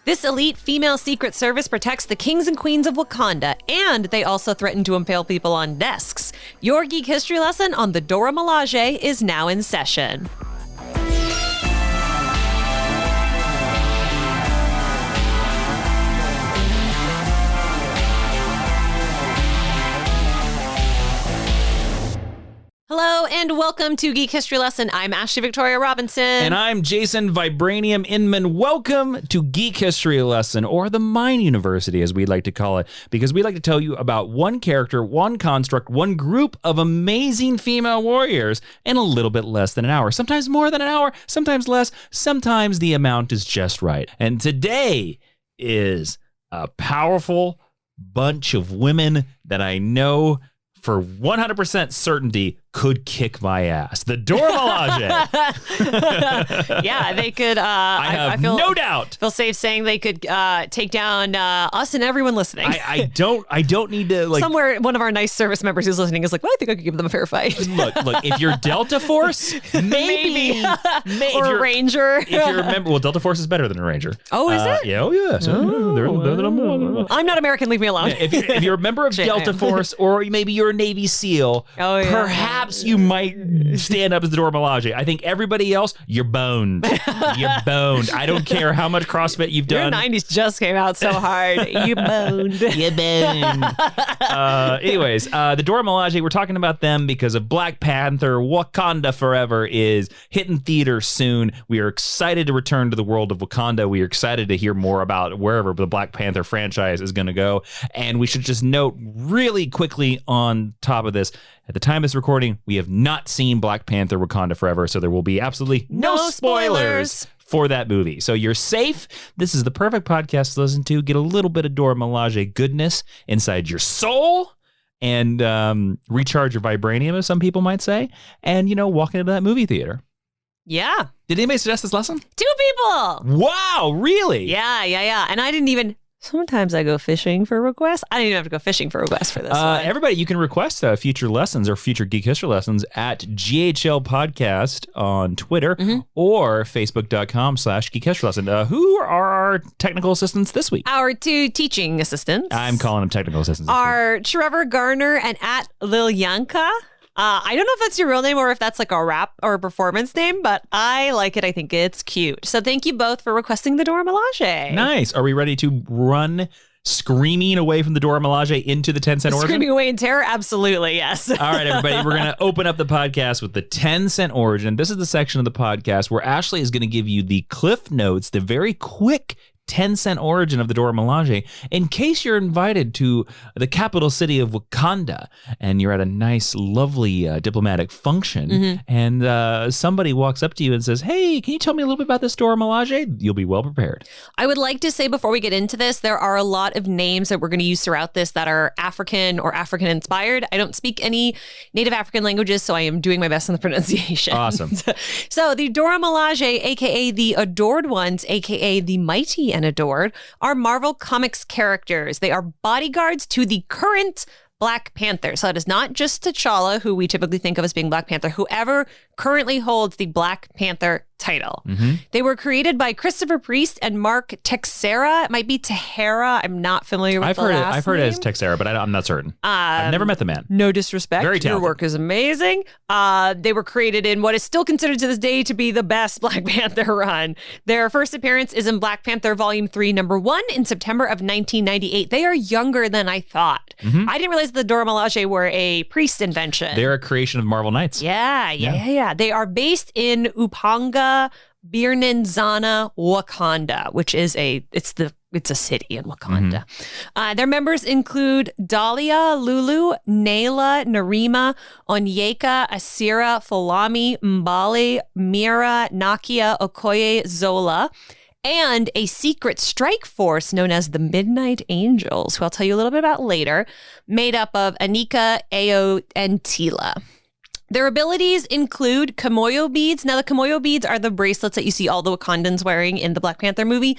This elite female secret service protects the kings and queens of Wakanda, and they also threaten to impale people on desks. Your Geek History lesson on the Dora Milaje is now in session. Hello and welcome to Geek History Lesson. I'm Ashley Victoria Robinson. And I'm Jason Vibranium Inman. Welcome to Geek History Lesson, or the Mine University as we'd like to call it, because we'd like to tell you about one character, one construct, one group of amazing female warriors in a little bit less than an hour. Sometimes more than an hour, sometimes less, sometimes the amount is just right. And today is a powerful bunch of women that I know for 100% certainty could kick my ass. The Dora Milaje. Yeah, they could. I have no doubt. Feel safe saying they could take down us and everyone listening. I don't need to like. Somewhere, one of our nice service members who's listening is like, well, I think I could give them a fair fight. Look. If you're Delta Force, maybe. Or a Ranger. If you remember, well, Delta Force is better than a Ranger. Oh, is it? Yeah. Oh, yeah. So, I'm not American. Leave me alone. If you're a member of Delta Force, or maybe you're a Navy SEAL, perhaps you might stand up as the Dora Milaje. I think everybody else, you're boned. You're boned. I don't care how much CrossFit you've done. Your 90s just came out so hard. You boned. You boned. Anyways, the Dora Milaje, we're talking about them because of Black Panther. Wakanda Forever is hitting theaters soon. We are excited to return to the world of Wakanda. We are excited to hear more about wherever the Black Panther franchise is going to go. And we should just note really quickly on top of this, at the time of this recording, we have not seen Black Panther Wakanda Forever, so there will be absolutely no spoilers for that movie. So you're safe. This is the perfect podcast to listen to. Get a little bit of Dora Milaje goodness inside your soul and recharge your vibranium, as some people might say, and, walk into that movie theater. Yeah. Did anybody suggest this lesson? 2 people. Wow, really? Yeah. And I didn't even... Sometimes I go fishing for requests. I didn't even have to go fishing for requests for this one. Everybody, you can request future lessons or future Geek History lessons at GHL Podcast on Twitter or Facebook.com/Geek History Lesson. Who are our technical assistants this week? Our 2 teaching assistants. I'm calling them technical assistants. Are Trevor Garner and at Lilyanka. I don't know if that's your real name or if that's like a rap or a performance name, but I like it. I think it's cute. So thank you both for requesting the Dora Milaje. Nice. Are we ready to run screaming away from the Dora Milaje into the 10-cent origin? Screaming away in terror? Absolutely, yes. All right, everybody. We're going to open up the podcast with the 10-cent origin. This is the section of the podcast where Ashley is going to give you the cliff notes, the very quick 10-cent origin of the Dora Milaje, in case you're invited to the capital city of Wakanda and you're at a nice, lovely diplomatic function and somebody walks up to you and says, hey, can you tell me a little bit about this Dora Milaje? You'll be well prepared. I would like to say before we get into this, there are a lot of names that we're going to use throughout this that are African or African inspired. I don't speak any native African languages, so I am doing my best in the pronunciation. Awesome. So the Dora Milaje, aka the Adored Ones, aka the Mighty and Adored, are Marvel Comics characters. They are bodyguards to the current Black Panther. So that is not just T'Challa, who we typically think of as being Black Panther, whoever currently holds the Black Panther title. They were created by Christopher Priest and Mark Texeira. It might be Tahara. I'm not familiar with the last name. I've heard it as Texeira, but I'm not certain. I've never met the man. No disrespect. Very talented. Your work is amazing. They were created in what is still considered to this day to be the best Black Panther run. Their first appearance is in Black Panther Volume 3, Number 1 in September of 1998. They are younger than I thought. I didn't realize the Dora Milaje were a Priest invention. They're a creation of Marvel Knights. Yeah. They are based in Upanga, Birnenzana, Wakanda, which is it's a city in Wakanda. Their members include Dahlia, Lulu, Nayla, Narima, Onyeka, Asira, Fulami, Mbali, Mira, Nakia, Okoye, Zola, and a secret strike force known as the Midnight Angels, who I'll tell you a little bit about later, made up of Anika, Ao, and Tila. Their abilities include Kimoyo beads. Now, the Kimoyo beads are the bracelets that you see all the Wakandans wearing in the Black Panther movie.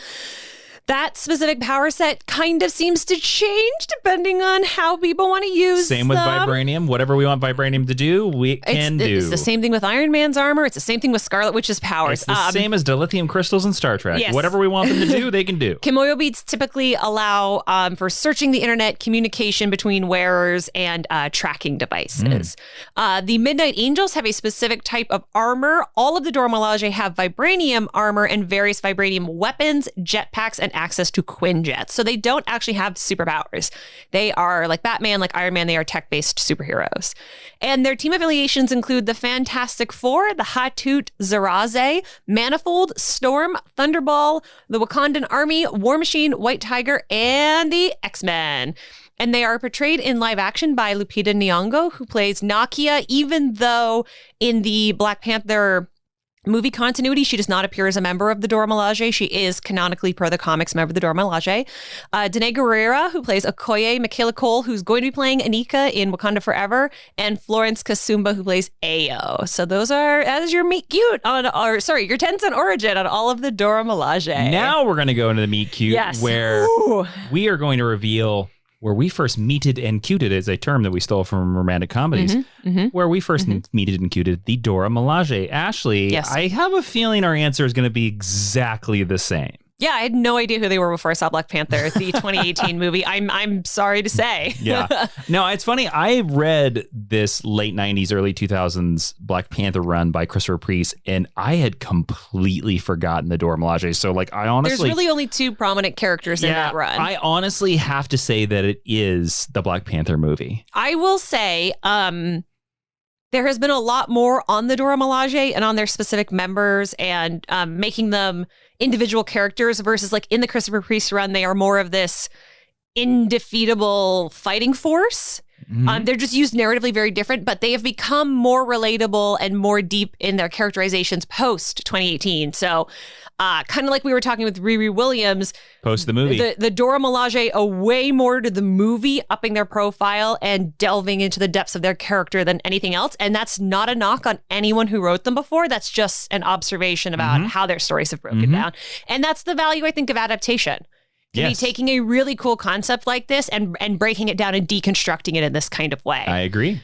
That specific power set kind of seems to change depending on how people want to use Same with them. vibranium. Whatever we want vibranium to do, we can do. It's the same thing with Iron Man's armor. It's the same thing with Scarlet Witch's powers. It's the same as dilithium crystals in Star Trek. Yes. Whatever we want them to do, they can do. Kimoyo beads typically allow for searching the internet, communication between wearers, and tracking devices. The Midnight Angels have a specific type of armor. All of the Dora Milaje have vibranium armor and various vibranium weapons, jetpacks, and access to Quinjets. So they don't actually have superpowers. They are like Batman, like Iron Man. They are tech-based superheroes. And their team affiliations include the Fantastic Four, the Hatut Zaraze, Manifold, Storm, Thunderball, the Wakandan Army, War Machine, White Tiger, and the X-Men. And they are portrayed in live action by Lupita Nyong'o, who plays Nakia, even though in the Black Panther movie continuity, she does not appear as a member of the Dora Milaje. She is canonically, per the comics, a member of the Dora Milaje. Danae Guerrera, who plays Okoye, Michaela Cole, who's going to be playing Anika in Wakanda Forever, and Florence Kasumba, who plays Ayo. So those are as your meet cute on, or sorry, your Tencent origin on all of the Dora Milaje. Now we're going to go into the meet cute, Yes. where Ooh. we are going to reveal where we first meeted and cuted is a term that we stole from romantic comedies. Where we first meeted and cuted the Dora Milaje. Ashley, Yes. I have a feeling our answer is going to be exactly the same. Yeah, I had no idea who they were before I saw Black Panther, the 2018 movie. I'm sorry to say. Yeah. No, it's funny. I read this late 90s, early 2000s Black Panther run by Christopher Priest, and I had completely forgotten the Dora Milaje. So, like, I honestly... There's really only two prominent characters in that run. I honestly have to say that it is the Black Panther movie. I will say, there has been a lot more on the Dora Milaje and on their specific members and making them individual characters versus like in the Christopher Priest run, they are more of this indefeatable fighting force. They're just used narratively very different, but they have become more relatable and more deep in their characterizations post 2018. So kind of like we were talking with Riri Williams. Post the movie. The Dora Milaje owe way more to the movie, upping their profile and delving into the depths of their character than anything else. And that's not a knock on anyone who wrote them before. That's just an observation about how their stories have broken down. And that's the value, I think, of adaptation. To be taking a really cool concept like this and breaking it down and deconstructing it in this kind of way. I agree.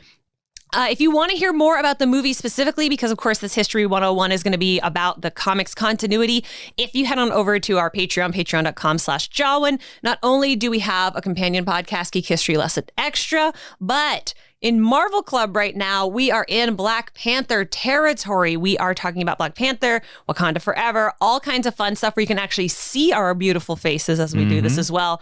If you want to hear more about the movie specifically, because of course this History 101 is going to be about the comics continuity, if you head on over to our Patreon, patreon.com/Jawan, not only do we have a companion podcast, Geek History Lesson Extra, but in Marvel Club right now, we are in Black Panther territory. We are talking about Black Panther, Wakanda Forever, all kinds of fun stuff where you can actually see our beautiful faces as we do this as well.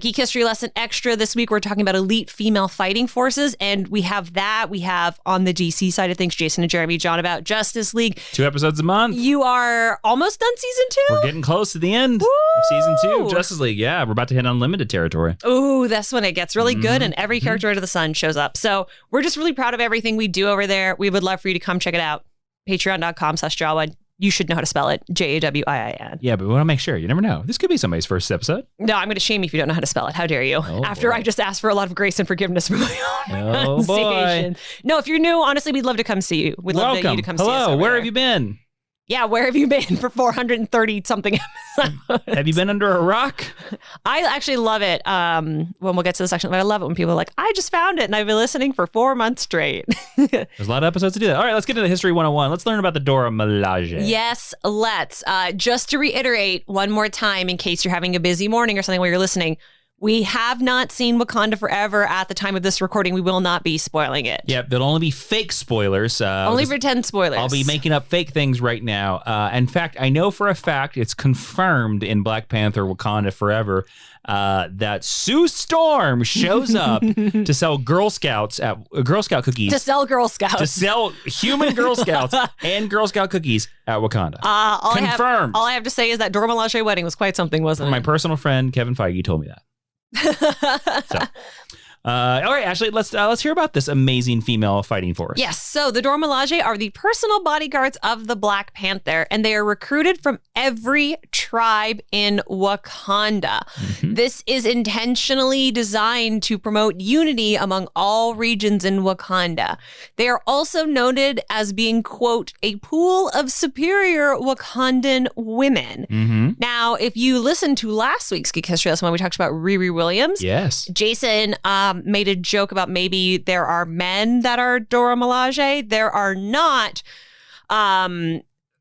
Geek History Lesson Extra this week, we're talking about elite female fighting forces, and we have that. We have on the DC side of things, Jason and Jeremy John about Justice League. 2 episodes a month. You are almost done season 2? We're getting close to the end of season 2 of Justice League. Yeah, we're about to hit unlimited territory. Ooh, that's when it gets really good and every character under the sun shows up. So we're just really proud of everything we do over there. We would love for you to come check it out. Patreon.com/Jawan. You should know how to spell it. Jawiin. Yeah, but we want to make sure. You never know. This could be somebody's first episode. No, I'm going to shame you if you don't know how to spell it. How dare you? Oh, After boy. I just asked for a lot of grace and forgiveness for my own Oh, boy. pronunciation. No, if you're new, honestly, we'd love to come see you. We'd love Welcome. you to come see us. Hello, over where there. have you been? Yeah, where have you been for 430 something episodes? Have you been under a rock? I actually love it. When we'll get to the section, but I love it when people are like, I just found it and I've been listening for 4 months straight. There's a lot of episodes to do that. All right, let's get into History 101. Let's learn about the Dora Milaje. Yes, let's. Just to reiterate one more time, in case you're having a busy morning or something while you're listening, we have not seen Wakanda Forever at the time of this recording. We will not be spoiling it. Yep, there'll only be fake spoilers. Only pretend spoilers. I'll be making up fake things right now. In fact, I know for a fact it's confirmed in Black Panther Wakanda Forever that Sue Storm shows up to sell Girl Scout cookies. to sell Girl Scouts. To sell human Girl Scouts and Girl Scout cookies at Wakanda. Confirmed. All I have to say is that Dora Milaje wedding was quite something, wasn't My it? personal friend Kevin Feige told me that. So, All right, Ashley, let's hear about this amazing female fighting force. Yes. So the Dora Milaje are the personal bodyguards of the Black Panther, and they are recruited from every tribe in Wakanda. Mm-hmm. This is intentionally designed to promote unity among all regions in Wakanda. They are also noted as being, quote, a pool of superior Wakandan women. Mm-hmm. Now, if you listen to last week's Geek History Lesson when we talked about Riri Williams, Yes. Jason made a joke about maybe there are men that are Dora Milaje. There are not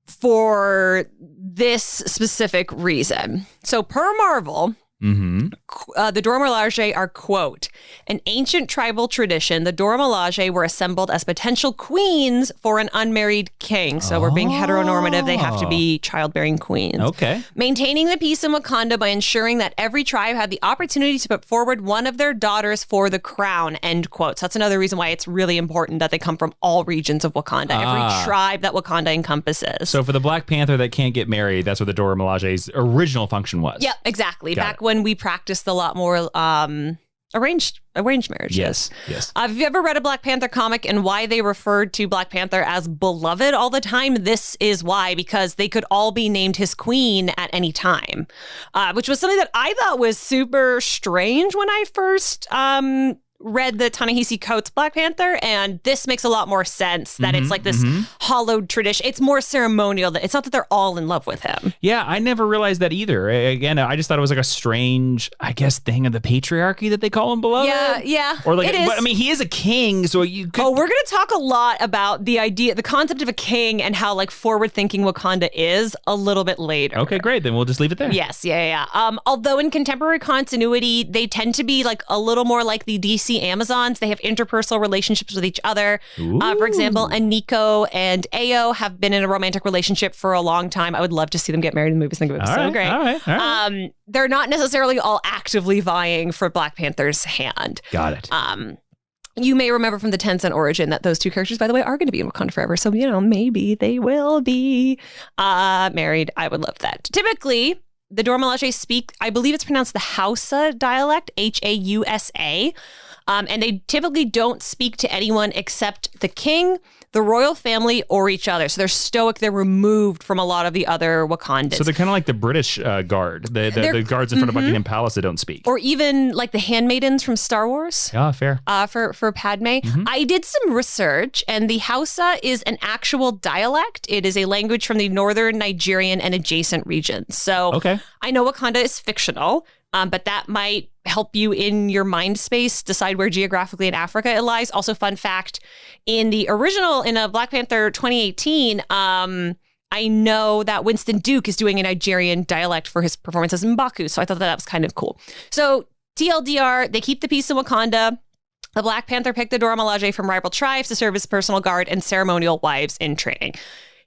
for this specific reason. So per Marvel, Mm-hmm. the Dora Milaje are, quote, an ancient tribal tradition. The Dora Milaje were assembled as potential queens for an unmarried king. So we're being heteronormative. They have to be childbearing queens. Okay. Maintaining the peace in Wakanda by ensuring that every tribe had the opportunity to put forward one of their daughters for the crown, end quote. So that's another reason why it's really important that they come from all regions of Wakanda, every tribe that Wakanda encompasses. So for the Black Panther that can't get married, that's what the Dora Milaje's original function was. Yep, exactly. Got Back it. when we practiced a lot more arranged marriages. Yes. Have you ever read a Black Panther comic and why they referred to Black Panther as beloved all the time? This is why, because they could all be named his queen at any time, which was something that I thought was super strange when I first read the Ta-Nehisi Coates Black Panther, and this makes a lot more sense that it's like this hollowed tradition. It's more ceremonial. It's not that they're all in love with him. Yeah, I never realized that either. Again, I just thought it was like a strange, I guess, thing of the patriarchy that they call him beloved. Yeah. Or like, it is. But I mean, he is a king, so you could. Oh, we're going to talk a lot about the concept of a king and how like forward-thinking Wakanda is a little bit later. Okay, great. Then we'll just leave it there. Yes, yeah. Although in contemporary continuity, they tend to be like a little more like the DC Amazons. They have interpersonal relationships with each other. For example, Aniko and Ayo have been in a romantic relationship for a long time. I would love to see them get married in the movies. I think it would be so great. All right. They're not necessarily all actively vying for Black Panther's hand. Got it. You may remember from the Tencent origin that those two characters, by the way, are going to be in Wakanda forever. So, maybe they will be married. I would love that. Typically, the Dora Milaje speak, I believe it's pronounced the Hausa dialect, Hausa. And they typically don't speak to anyone except the king, the royal family, or each other. So they're stoic. They're removed from a lot of the other Wakandans. So they're kind of like the British guard, the guards in front of Buckingham Palace that don't speak. Or even like the handmaidens from Star Wars. Yeah, fair. For Padme. I did some research, and the Hausa is an actual dialect. It is a language from the northern Nigerian and adjacent regions. So Okay. I know Wakanda is fictional, but that might help you in your mind space decide where geographically in Africa it lies. Also, fun fact, in the original, in a Black Panther 2018, I know that Winston Duke is doing a Nigerian dialect for his performance as M'Baku, so I thought that was kind of cool. So TLDR, they keep the peace in Wakanda. The Black Panther picked the Dora Milaje from rival tribes to serve as personal guard and ceremonial wives in training.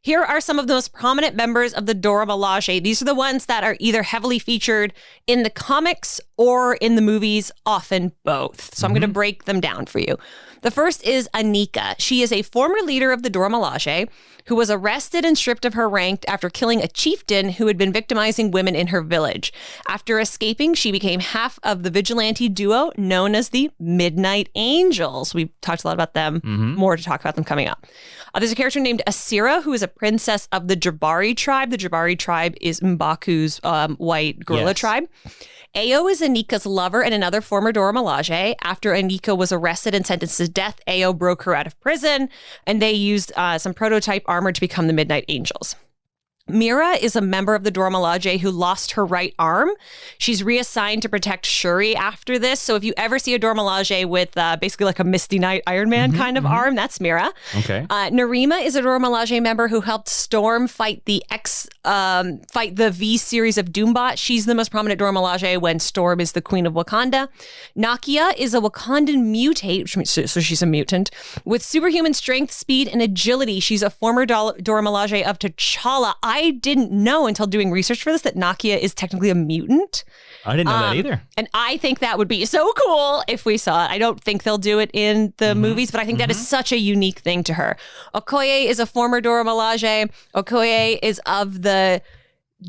Here are some of the most prominent members of the Dora Milaje. These are the ones that are either heavily featured in the comics or in the movies, often both. So I'm going to break them down for you. The first is Anika. She is a former leader of the Dora Milaje who was arrested and stripped of her rank after killing a chieftain who had been victimizing women in her village. After escaping, she became half of the vigilante duo known as the Midnight Angels. We've talked a lot about them, more to talk about them coming up. There's a character named Asira, who is a princess of the Jabari tribe. The Jabari tribe is M'Baku's white gorilla tribe. Ayo is Anika's lover and another former Dora Milaje. After Anika was arrested and sentenced to death, Ayo broke her out of prison, and they used some prototype armor to become the Midnight Angels. Mira is a member of the Dora Milaje who lost her right arm. She's reassigned to protect Shuri after this. So if you ever see a Dora Milaje with basically like a Misty Knight Iron Man kind of arm, that's Mira. Okay. Narima is a Dora Milaje member who helped Storm fight the V series of Doombot. She's the most prominent Dora Milaje when Storm is the queen of Wakanda. Nakia is a Wakandan mutate, which means, so she's a mutant, with superhuman strength, speed, and agility. She's a former Dora Milaje of T'Challa. I didn't know until doing research for this that Nakia is technically a mutant. I didn't know that either. And I think that would be so cool if we saw it. I don't think they'll do it in the movies, but I think that is such a unique thing to her. Okoye is a former Dora Milaje. Okoye is of the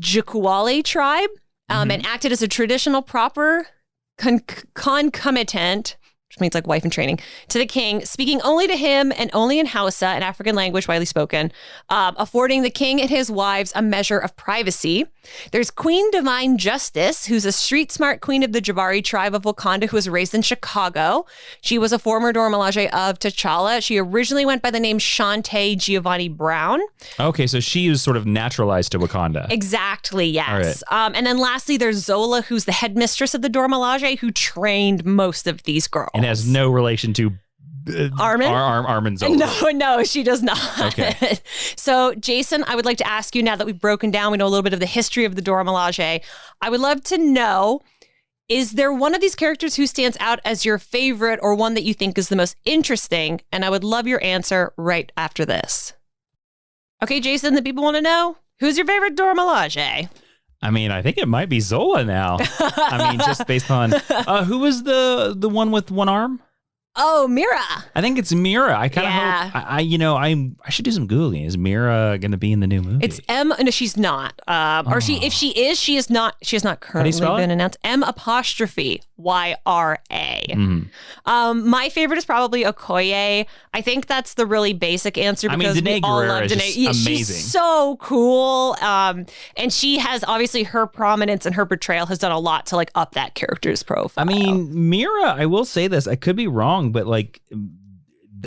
Jukwale tribe and acted as a traditional proper concomitant, which means like wife in training, to the king, speaking only to him and only in Hausa, an African language widely spoken, affording the king and his wives a measure of privacy. There's Queen Divine Justice, who's a street-smart queen of the Jabari tribe of Wakanda who was raised in Chicago. She was a former Dora Milaje of T'Challa. She originally went by the name Shantae Giovanni Brown. Okay, so she is sort of naturalized to Wakanda. Exactly, yes. All right. And then lastly, there's Zola, who's the headmistress of the Dora Milaje, who trained most of these girls. And has no relation to Armin? Armin Zola. No, she does not. Okay. So, Jason, I would like to ask you, now that we've broken down, we know a little bit of the history of the Dora Milaje, I would love to know, is there one of these characters who stands out as your favorite or one that you think is the most interesting? And I would love your answer right after this. Okay, Jason, the people want to know, who's your favorite Dora Milaje? I mean, I think it might be Zola now. I mean, just based on who was the one with one arm? Oh, Mira. I think it's Mira. I kind of hope. I should do some Googling. Is Mira going to be in the new movie? It's M. No, she's not. Or if she is, she is not. She has not currently been announced. M''YRA. My favorite is probably Okoye. I think that's the really basic answer because we all love Danae. Yeah, amazing. She's so cool. And she has obviously her prominence and her portrayal has done a lot to like up that character's profile. I mean, Mira, I will say this. I could be wrong, but like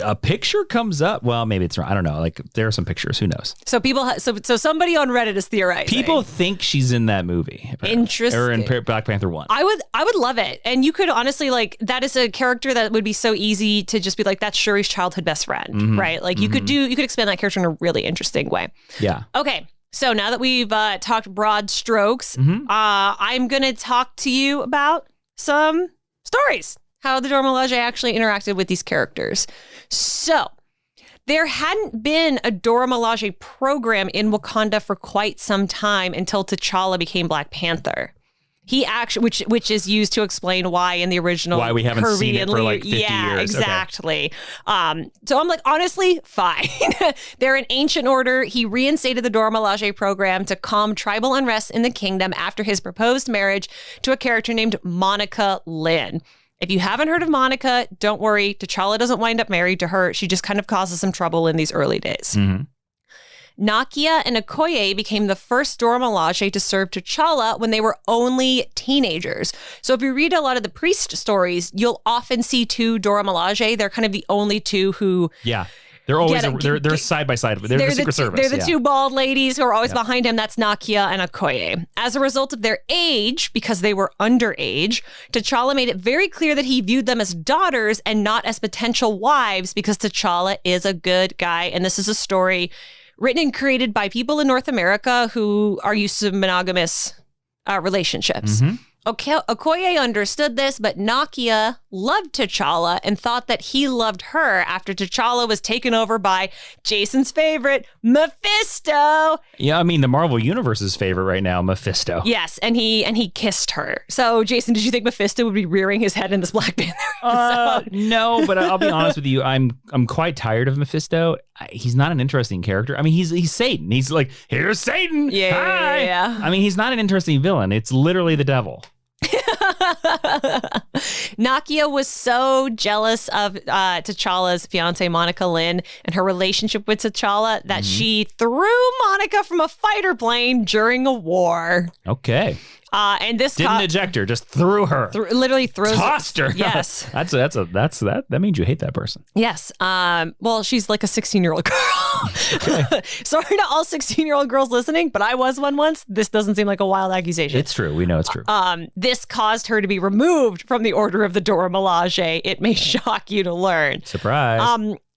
a picture comes up. Well, maybe it's wrong. I don't know. Like there are some pictures. Who knows? So people, so somebody on Reddit is theorizing. People think she's in that movie. Interesting. Or in Black Panther 1. I would love it. And you could honestly like, that is a character that would be so easy to just be like, that's Shuri's childhood best friend, right? Like you could expand that character in a really interesting way. Yeah. Okay. So now that we've talked broad strokes, I'm going to talk to you about some stories. How the Dora Milaje actually interacted with these characters. So, there hadn't been a Dora Milaje program in Wakanda for quite some time until T'Challa became Black Panther. He actually, which is used to explain why in the original why we haven't Kirby seen it and for Lee, like 50 years. Yeah, exactly. Okay. So I'm like, honestly, fine. They're an ancient order. He reinstated the Dora Milaje program to calm tribal unrest in the kingdom after his proposed marriage to a character named Monica Lynn. If you haven't heard of Monica, don't worry. T'Challa doesn't wind up married to her. She just kind of causes some trouble in these early days. Nakia and Okoye became the first Dora Milaje to serve T'Challa when they were only teenagers. So if you read a lot of the priest stories, you'll often see two Dora Milaje. They're kind of the only two who... Yeah. They're always they're side by side. They're the Secret Service. They're the two bald ladies who are always behind him. That's Nakia and Okoye. As a result of their age, because they were underage, T'Challa made it very clear that he viewed them as daughters and not as potential wives because T'Challa is a good guy. And this is a story written and created by people in North America who are used to monogamous relationships. Okoye understood this, but Nakia loved T'Challa and thought that he loved her after T'Challa was taken over by Jason's favorite, Mephisto. Yeah, I mean, the Marvel Universe's favorite right now, Mephisto. Yes, and he kissed her. So, Jason, did you think Mephisto would be rearing his head in this Black Panther episode? No, but I'll be honest with you. I'm quite tired of Mephisto. He's not an interesting character. I mean, he's Satan. He's like, here's Satan. Yeah. I mean, he's not an interesting villain. It's literally the devil. Nakia was so jealous of T'Challa's fiance Monica Lynn and her relationship with T'Challa that she threw Monica from a fighter plane during a war. Okay. And this didn't eject her, just threw her. Literally throws tossed her. Yes. That means you hate that person. Yes. Well, she's like a 16-year-old girl. Okay. Sorry to all 16-year-old girls listening, but I was one once. This doesn't seem like a wild accusation. It's true. We know it's true. This caused her to be removed from the Order of the Dora Milaje. It may shock you to learn. Surprise.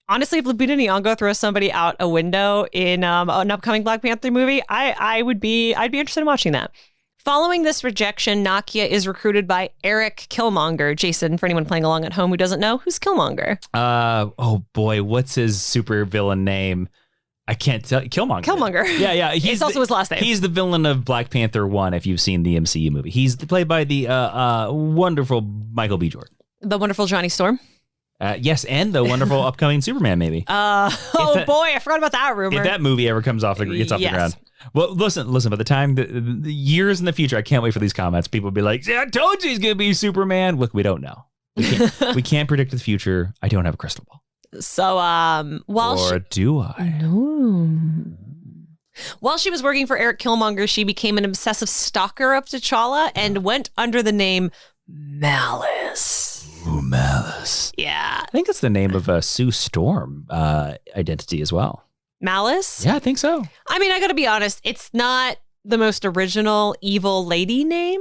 Honestly, if Lupita Nyong'o throws somebody out a window in an upcoming Black Panther movie, I'd be interested in watching that. Following this rejection, Nakia is recruited by Eric Killmonger. Jason, for anyone playing along at home who doesn't know, who's Killmonger? Oh boy, what's his super villain name? I can't tell. Killmonger. Yeah. It's also his last name. He's the villain of Black Panther 1, if you've seen the MCU movie. He's played by the wonderful Michael B. Jordan. The wonderful Johnny Storm. Yes, and the wonderful upcoming Superman, maybe. Boy, I forgot about that rumor. If that movie ever comes off the ground. Well, listen. By the time the years in the future, I can't wait for these comments. People will be like, "Yeah, I told you he's gonna be Superman." Look, we don't know. We can't predict the future. I don't have a crystal ball. So, Or do I? While she was working for Eric Killmonger, she became an obsessive stalker of T'Challa and went under the name Malice. Ooh, Malice. Yeah. I think that's the name of a Sue Storm identity as well. Malice? Yeah, I think so. I mean, I gotta be honest, it's not the most original evil lady name.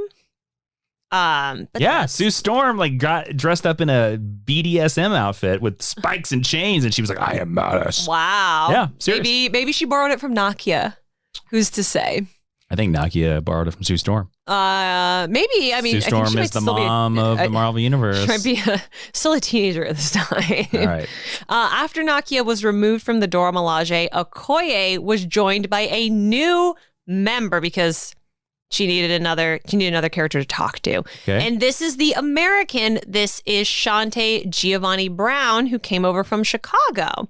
But yeah, Sue Storm got dressed up in a BDSM outfit with spikes and chains, and she was like, "I am Malice." Wow. Yeah, serious. Maybe she borrowed it from Nakia. Who's to say? I think Nakia borrowed it from Sue Storm. Maybe. I mean, Sue Storm I think she is might the still mom of the Marvel Universe. She might be still a teenager at this time. All right. After Nakia was removed from the Dora Milaje, Okoye was joined by a new member because she needed another character to talk to. Okay. And this is the American. This is Shante Giovanni Brown, who came over from Chicago.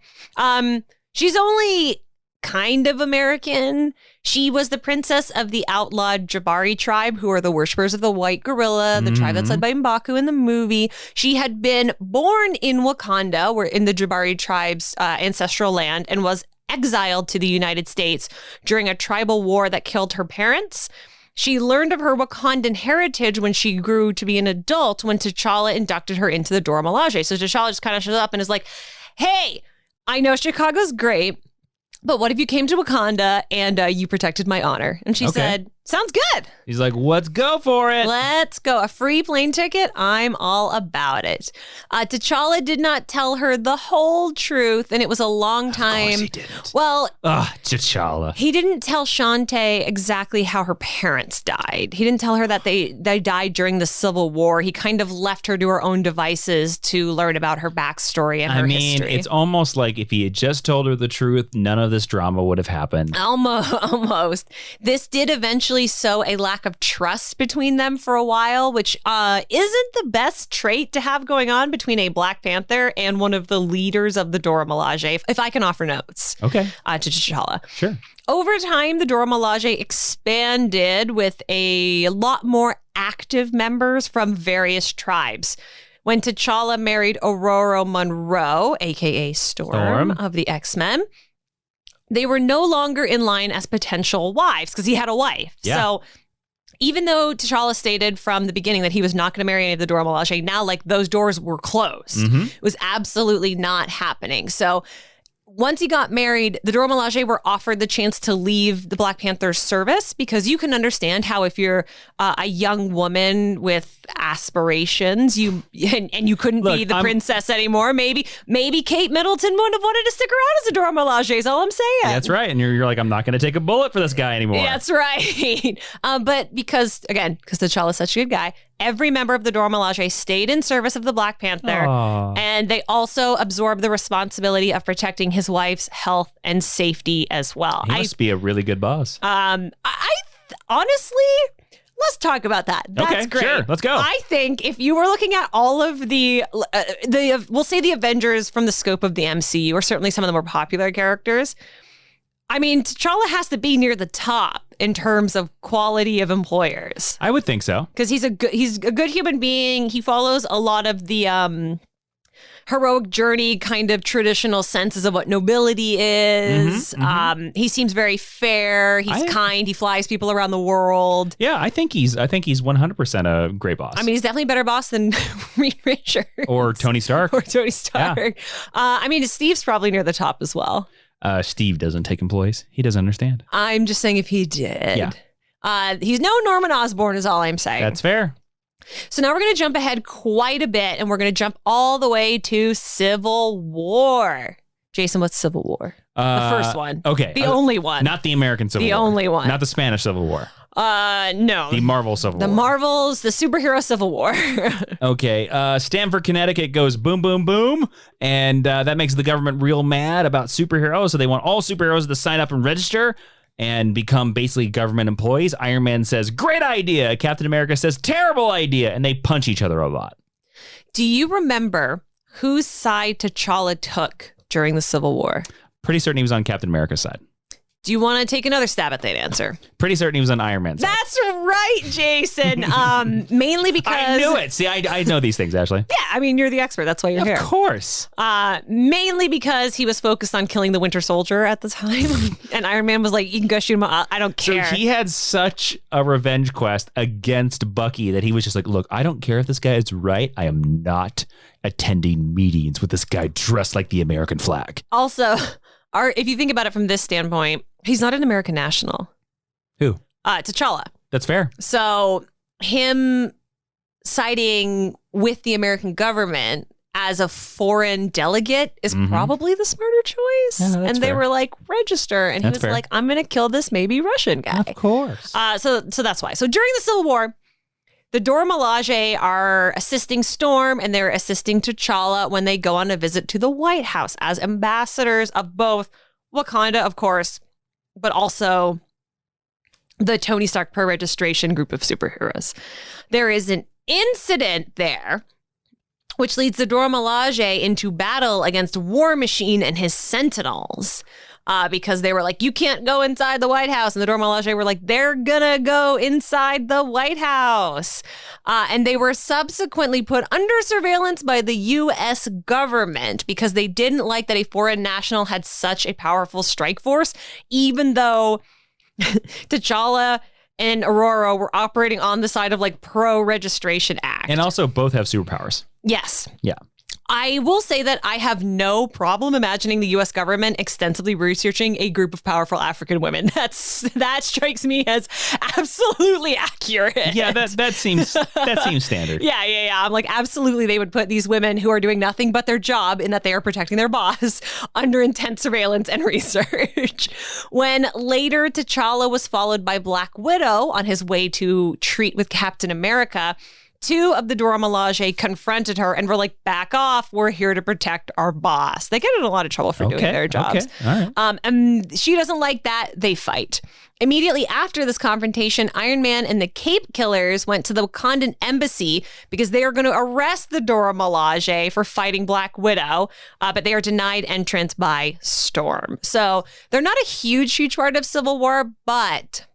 She's only kind of American. She was the princess of the outlawed Jabari tribe, who are the worshippers of the white gorilla, the tribe that's led by M'Baku in the movie. She had been born in Wakanda, where in the Jabari tribe's ancestral land, and was exiled to the United States during a tribal war that killed her parents. She learned of her Wakandan heritage when she grew to be an adult, when T'Challa inducted her into the Dora Milaje. So T'Challa just kind of shows up and is like, "Hey, I know Chicago's great, but what if you came to Wakanda and you protected my honor?" And she said, "Sounds good. He's like, "Let's go for it. Let's go. A free plane ticket? I'm all about it." T'Challa did not tell her the whole truth, and it was a long time. Of course he didn't. Well, T'Challa. he didn't tell Shante exactly how her parents died. He didn't tell her that they died during the Civil War. He kind of left her to her own devices to learn about her backstory and her history. It's almost like if he had just told her the truth, none of this drama would have happened. Almost. This did eventually sow a lack of trust between them for a while, which isn't the best trait to have going on between a Black Panther and one of the leaders of the Dora Milaje, if I can offer notes. Okay. To T'Challa. Sure. Over time, the Dora Milaje expanded with a lot more active members from various tribes. When T'Challa married Aurora Monroe, aka Storm of the X-Men, they were no longer in line as potential wives because he had a wife. Yeah. So even though T'Challa stated from the beginning that he was not going to marry any of the Dora Milaje, now those doors were closed. It was absolutely not happening. So once he got married, the Dora Milaje were offered the chance to leave the Black Panther service, because you can understand how if you're a young woman with aspirations, you couldn't be the princess anymore. Maybe Kate Middleton wouldn't have wanted to stick around as a Dora Milaje, is all I'm saying. That's right. And you're like, I'm not going to take a bullet for this guy anymore. That's right. But because T'Challa's such a good guy, every member of the Dora Milaje stayed in service of the Black Panther. Aww. And they also absorbed the responsibility of protecting his wife's health and safety as well. He must be a really good boss. Honestly, let's talk about that. That's okay, great. Sure, let's go. I think if you were looking at all of the we'll say the Avengers from the scope of the MCU, or certainly some of the more popular characters, I mean, T'Challa has to be near the top in terms of quality of employers. I would think so. Because he's a good human being. He follows a lot of the heroic journey kind of traditional senses of what nobility is. He seems very fair. He's kind. He flies people around the world. Yeah, I think he's 100% a great boss. I mean, he's definitely a better boss than Reed Richards. Or Tony Stark. Yeah. I mean, Steve's probably near the top as well. Steve doesn't take employees. He doesn't understand. I'm just saying if he did. Yeah. He's no Norman Osborn is all I'm saying. That's fair. So now we're going to jump ahead quite a bit, and we're going to jump all the way to Civil War. Jason, what's Civil War? The first one. Okay. The only one. Not the American Civil War. The only one. Not the Spanish Civil War. No. The Marvel Civil War. The Marvels, the superhero Civil War. Okay. Stamford, Connecticut goes boom, boom, boom. And that makes the government real mad about superheroes. So they want all superheroes to sign up and register and become basically government employees. Iron Man says, great idea. Captain America says, terrible idea. And they punch each other a lot. Do you remember whose side T'Challa took during the Civil War? Pretty certain he was on Captain America's side. Do you want to take another stab at that answer? Pretty certain he was on Iron Man. That's right, Jason. Mainly because I knew it. See, I know these things, Ashley. Yeah, I mean, you're the expert. That's why you're here. Of course. Mainly because he was focused on killing the Winter Soldier at the time. And Iron Man was like, you can go shoot him. I don't care. So he had such a revenge quest against Bucky that he was just like, look, I don't care if this guy is right. I am not attending meetings with this guy dressed like the American flag. Also, if you think about it from this standpoint, he's not an American national. Who? T'Challa. That's fair. So him siding with the American government as a foreign delegate is probably the smarter choice. Yeah, and they were like, register. And he was like, I'm going to kill this maybe Russian guy. Of course. So that's why. So during the Civil War, the Dora Milaje are assisting Storm and they're assisting T'Challa when they go on a visit to the White House as ambassadors of both Wakanda, of course, but also the Tony Stark per registration group of superheroes. There is an incident there which leads the Dora Milaje into battle against War Machine and his Sentinels. Because they were like, you can't go inside the White House. And the Dora Milaje were like, they're gonna go inside the White House. And they were subsequently put under surveillance by the U.S. government because they didn't like that a foreign national had such a powerful strike force, even though T'Challa and Aurora were operating on the side of like pro-registration act. And also both have superpowers. Yes. Yeah. I will say that I have no problem imagining the U.S. government extensively researching a group of powerful African women. That strikes me as absolutely accurate. Yeah, that seems standard. Yeah. I'm like, absolutely, they would put these women who are doing nothing but their job in that they are protecting their boss under intense surveillance and research. When later T'Challa was followed by Black Widow on his way to treat with Captain America, two of the Dora Milaje confronted her and were like, back off. We're here to protect our boss. They get in a lot of trouble for doing their jobs. Okay. All right. And she doesn't like that. They fight. Immediately after this confrontation, Iron Man and the Cape Killers went to the Wakandan embassy because they are going to arrest the Dora Milaje for fighting Black Widow, but they are denied entrance by Storm. So they're not a huge part of Civil War, but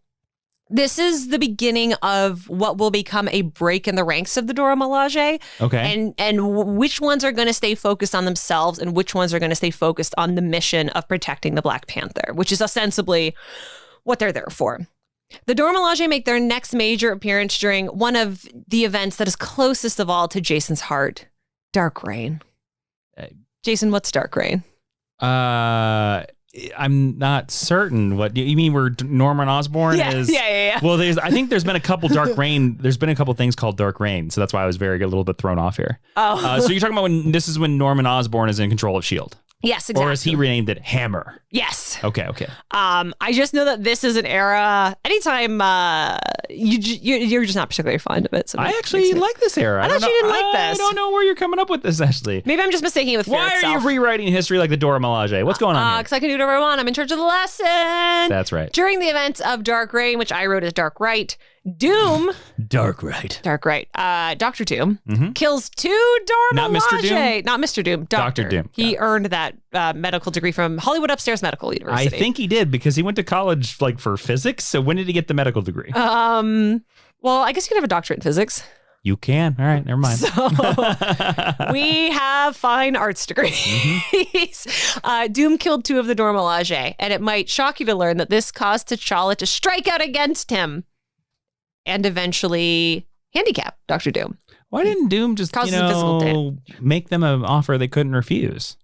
this is the beginning of what will become a break in the ranks of the Dora Milaje. Okay. And which ones are going to stay focused on themselves and which ones are going to stay focused on the mission of protecting the Black Panther, which is ostensibly what they're there for. The Dora Milaje make their next major appearance during one of the events that is closest of all to Jason's heart, Dark Reign. Jason, what's Dark Reign? I'm not certain. What you mean? Where Norman Osborn is? Yeah. Well, I think there's been a couple Dark Reign. There's been a couple things called Dark Reign, so that's why I was a little bit thrown off here. Oh, so you're talking about this is when Norman Osborn is in control of S.H.I.E.L.D. Yes, exactly. Or is he renamed it Hammer? Yes. Okay. I just know that this is an era. Anytime you're just not particularly fond of it. So I actually like this era. I thought you didn't like this. I don't know where you're coming up with this, Ashley. Maybe I'm just mistaking it with Fear Why itself. are you rewriting history like the Dora Milaje? What's going on here? Because I can do whatever I want. I'm in charge of the lesson. That's right. During the events of Dark Reign, which I wrote as Dark Right, Doom. Dark Right. Dr. Doom kills two Dora Not Milaje. Mr. Doom? Not Mr. Doom. Dr. Doom. He earned that medical degree from Hollywood Upstairs Medical University. I think he did because he went to college like for physics. So when did he get the medical degree? Well, I guess you can have a doctorate in physics. You can. All right. Never mind. So we have fine arts degrees. Doom killed two of the Dora Milaje, and it might shock you to learn that this caused T'Challa to strike out against him and eventually handicap Dr. Doom. Why didn't Doom just, make them an offer they couldn't refuse?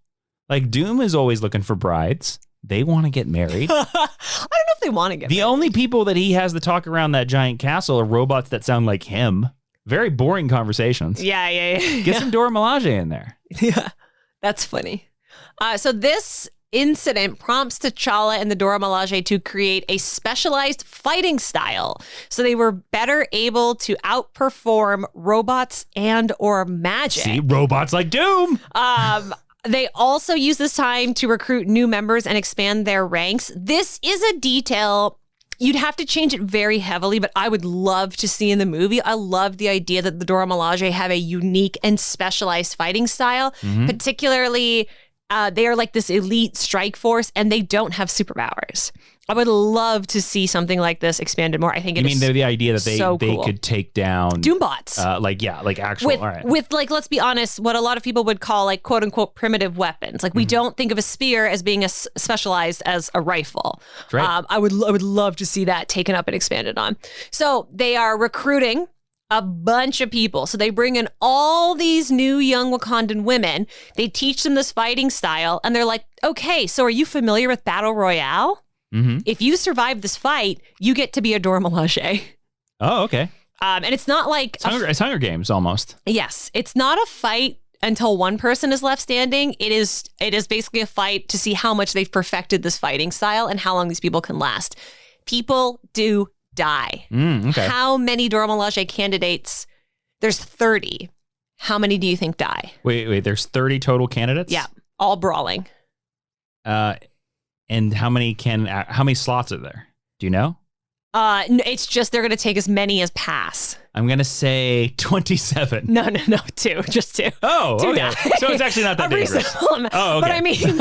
Like, Doom is always looking for brides. They want to get married. I don't know if they want to get married. The only people that he has to talk around that giant castle are robots that sound like him. Very boring conversations. Yeah. Get some Dora Milaje in there. Yeah, that's funny. So this incident prompts T'Challa and the Dora Milaje to create a specialized fighting style. So they were better able to outperform robots and or magic. See, robots like Doom. They also use this time to recruit new members and expand their ranks. This is a detail you'd have to change it very heavily, but I would love to see in the movie. I love the idea that the Dora Milaje have a unique and specialized fighting style, particularly They are like this elite strike force, and they don't have superpowers. I would love to see something like this expanded more. I think You mean the idea that they cool. could take down Doombots. like actual with like, let's be honest, what a lot of people would call like quote unquote primitive weapons. Like we don't think of a spear as being as specialized as a rifle. Right. I would love to see that taken up and expanded on. So they are recruiting a bunch of people. So they bring in all these new young Wakandan women. They teach them this fighting style, and they're like, okay, so are you familiar with Battle Royale? Mm-hmm. If you survive this fight, you get to be a Dora Milaje. Oh, okay. And it's not like It's Hunger Games almost. Yes, it's not a fight until one person is left standing. It is basically a fight to see how much they've perfected this fighting style and how long these people can last. People do die. Okay. How many Dora Milaje candidates? There's 30. How many do you think die? Wait. There's 30 total candidates. Yeah, all brawling. And how many slots are there? Do you know? It's just they're going to take as many as pass. I'm going to say 27. No, 2, just 2. Oh, Two okay. die. So it's actually not that dangerous. Oh, okay. But I mean,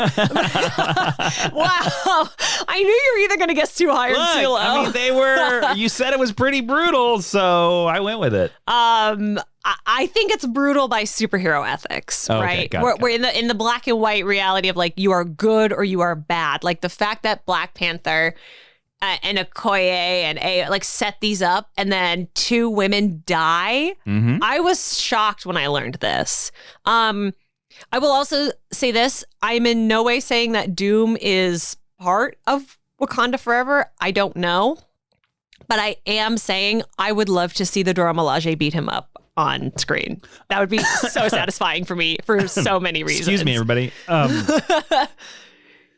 wow. I knew you were either going to guess too high or too low. I mean, you said it was pretty brutal, so I went with it. I think it's brutal by superhero ethics, Okay, right? got it. We're in the black and white reality of like you are good or you are bad. Like the fact that Black Panther and Okoye and A like set these up, and then 2 women die. Mm-hmm. I was shocked when I learned this. I will also say this: I'm in no way saying that Doom is part of Wakanda Forever. I don't know, but I am saying I would love to see the Dora Milaje beat him up on screen. That would be so satisfying for me for so many reasons. Excuse me, everybody.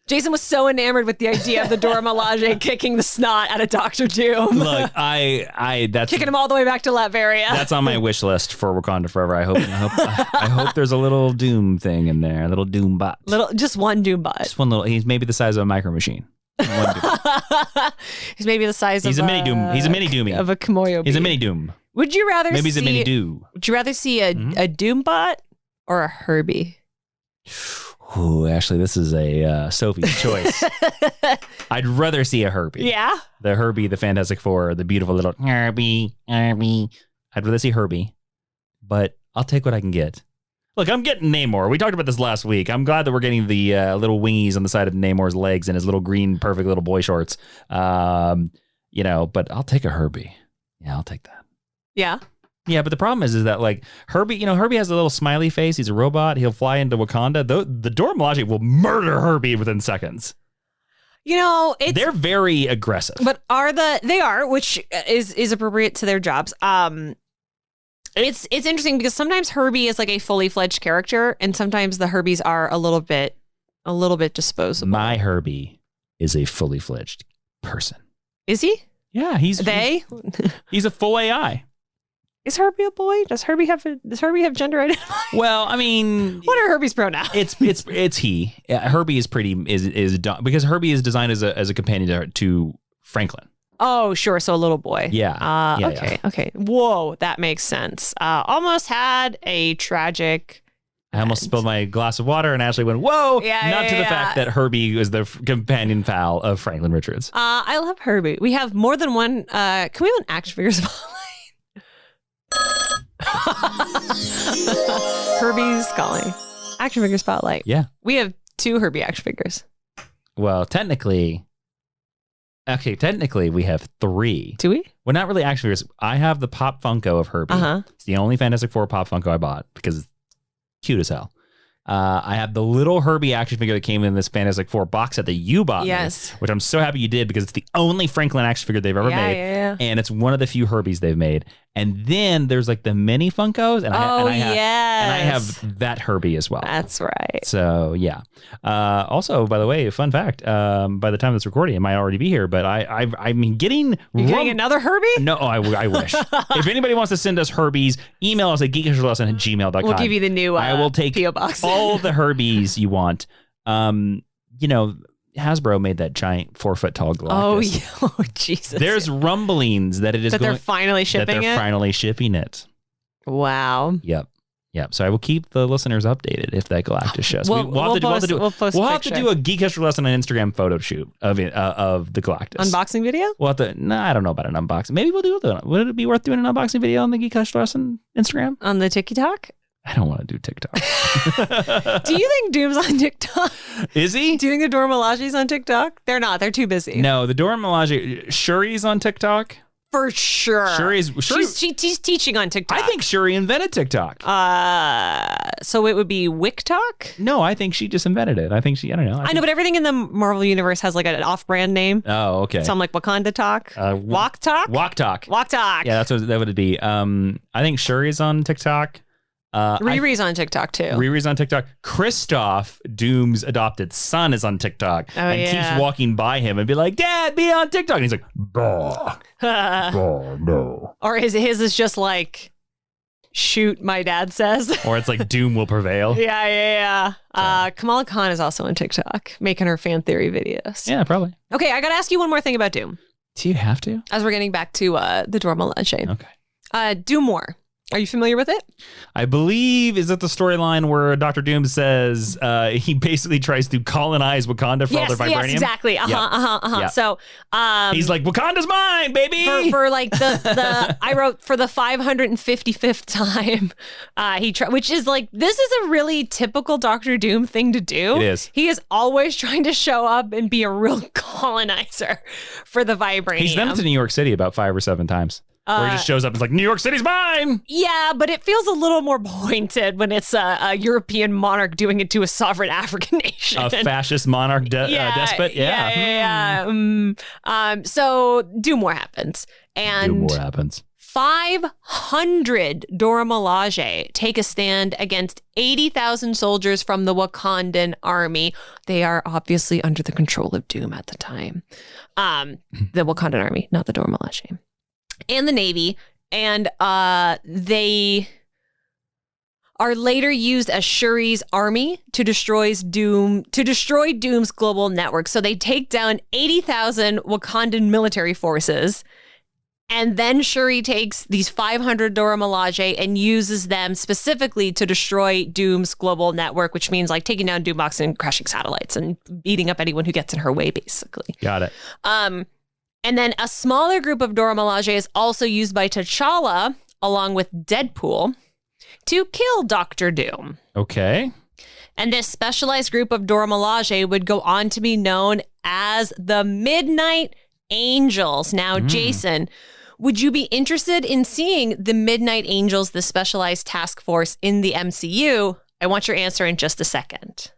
Jason was so enamored with the idea of the Dora Milaje kicking the snot out of Dr. Doom. Look, that's Kicking him all the way back to Latveria. That's on my wish list for Wakanda Forever. I hope there's a little Doom thing in there, a little Doom bot. Just one Doom bot. Just one little. He's maybe the size of a micro machine. He's maybe the size He's of a mini Doom. He's a mini Doomie. Of a Kimoyo He's a bee. mini Doom. Would you rather Maybe he's see a mini Do. Would you rather see a Doom bot or a Herbie? Ooh, actually, this is a Sophie's choice. I'd rather see a Herbie. Yeah. The Herbie, the Fantastic Four, the beautiful little Herbie. I'd rather see Herbie, but I'll take what I can get. Look, I'm getting Namor. We talked about this last week. I'm glad that we're getting the little wingies on the side of Namor's legs and his little green, perfect little boy shorts. But I'll take a Herbie. Yeah, I'll take that. Yeah. Yeah, but the problem is that like Herbie, Herbie has a little smiley face. He's a robot. He'll fly into Wakanda. The Dora Milaje will murder Herbie within seconds. They're very aggressive. But they are, which is appropriate to their jobs. It's interesting because sometimes Herbie is like a fully fledged character, and sometimes the Herbies are a little bit disposable. My Herbie is a fully fledged person. Is he? Yeah, he's a full AI. Is Herbie a boy? Does Herbie have gender identity? Well, I mean, what are Herbie's pronouns? It's he. Herbie is because Herbie is designed as a companion to Franklin. Oh, sure. So a little boy. Yeah. Okay. Whoa, that makes sense. Almost had a tragic. I almost spilled my glass of water, and Ashley went, "Whoa!" The fact that Herbie was the companion pal of Franklin Richards. I love Herbie. We have more than one. Can we have an action figure spotlight? Herbie's calling. Action figure spotlight. Yeah. We have 2 Herbie action figures. Well, technically we have 3. Do we? Well, not really action figures. I have the Pop Funko of Herbie. It's the only Fantastic Four Pop Funko I bought because it's cute as hell. I have the little Herbie action figure that came in this Fantastic Four box set that you bought me, which I'm so happy you did because it's the only Franklin action figure they've ever made. Yeah. And it's one of the few Herbies they've made. And then there's like the mini Funkos. And I have that Herbie as well. That's right. So, yeah. Also, by the way, fun fact, by the time this recording, it might already be here, but I'm getting... You're getting another Herbie? No, I wish. If anybody wants to send us Herbies, email us at geekishlesson@gmail.com. We'll give you the new I will take P.O. box. all the Herbies you want. Hasbro made that giant 4-foot tall Galactus. Oh, yeah. Oh, Jesus. There's rumblings that it is they're finally shipping it? They're finally shipping it. Wow. Yep. Yeah, so I will keep the listeners updated if that Galactus shows. We'll post a do a Geek History Lesson on Instagram photo shoot of the Galactus. Unboxing video? We'll have to, I don't know about an unboxing. Maybe we'll do it. Would it be worth doing an unboxing video on the Geek History Lesson Instagram? On the TikTok? I don't want to do TikTok. Do you think Doom's on TikTok? Is he? Do you think the Dora Milaje's on TikTok? They're not. They're too busy. No, the Dora Milaje, Shuri's on TikTok. For sure. Shuri's She's teaching on TikTok. I think Shuri invented TikTok. So it would be WickTok? No, I think she just invented it. I think I don't know. I know, but everything in the Marvel universe has like an off-brand name. Oh, okay. So I'm like Wakanda Talk, Walk Talk. Walk Talk. Yeah, that's what that would be. I think Shuri's on TikTok. Riri's on TikTok too. Riri's on TikTok. Kristoff, Doom's adopted son, is on TikTok keeps walking by him and be like, "Dad, be on TikTok." And he's like, "Bah, no." Or his is just like, "Shoot, my dad says." Or it's like Doom will prevail. Yeah. Kamala Khan is also on TikTok, making her fan theory videos. Yeah, probably. Okay, I got to ask you one more thing about Doom. Do you have to? As we're getting back to the Dora Milaje. Okay. Doom War. Are you familiar with it? I believe, is it the storyline where Dr. Doom says he basically tries to colonize Wakanda for all their vibranium? Yes, exactly. Yeah. So he's like, Wakanda's mine, baby. For like the I wrote for the 555th time. Which is like, this is a really typical Dr. Doom thing to do. It is. He is always trying to show up and be a real colonizer for the vibranium. He's done it to New York City about 5 or 7 times. Where he just shows up and is like, New York City's mine! Yeah, but it feels a little more pointed when it's a European monarch doing it to a sovereign African nation. A fascist monarch despot? Yeah. So Doom War happens. And Doom War happens. 500 Dora Milaje take a stand against 80,000 soldiers from the Wakandan army. They are obviously under the control of Doom at the time. The Wakandan army, not the Dora Milaje. And the Navy, and they are later used as Shuri's army to destroy Doom's global network. So they take down 80,000 Wakandan military forces, and then Shuri takes these 500 Dora Milaje and uses them specifically to destroy Doom's global network, which means like taking down Doombox and crashing satellites and beating up anyone who gets in her way, basically. Got it. And then a smaller group of Dora Milaje is also used by T'Challa, along with Deadpool, to kill Dr. Doom. Okay. And this specialized group of Dora Milaje would go on to be known as the Midnight Angels. Now, Jason, would you be interested in seeing the Midnight Angels, the specialized task force in the MCU? I want your answer in just a second.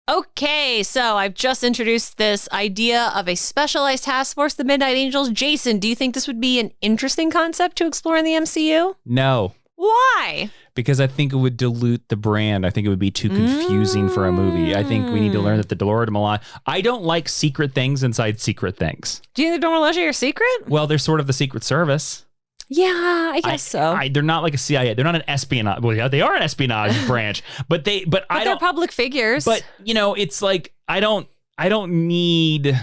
Okay, so I've just introduced this idea of a specialized task force, the Midnight Angels. Jason, do you think this would be an interesting concept to explore in the MCU? No. Why? Because I think it would dilute the brand. I think it would be too confusing for a movie. I think we need to learn that the Dora Milaje... I don't like secret things inside secret things. Do you think the Dora Milaje are secret? Well, they're sort of the Secret Service. Yeah, I guess so. They're not like a CIA. They're not an espionage. Well, yeah, they are an espionage branch, but they're public figures. But it's like I don't need.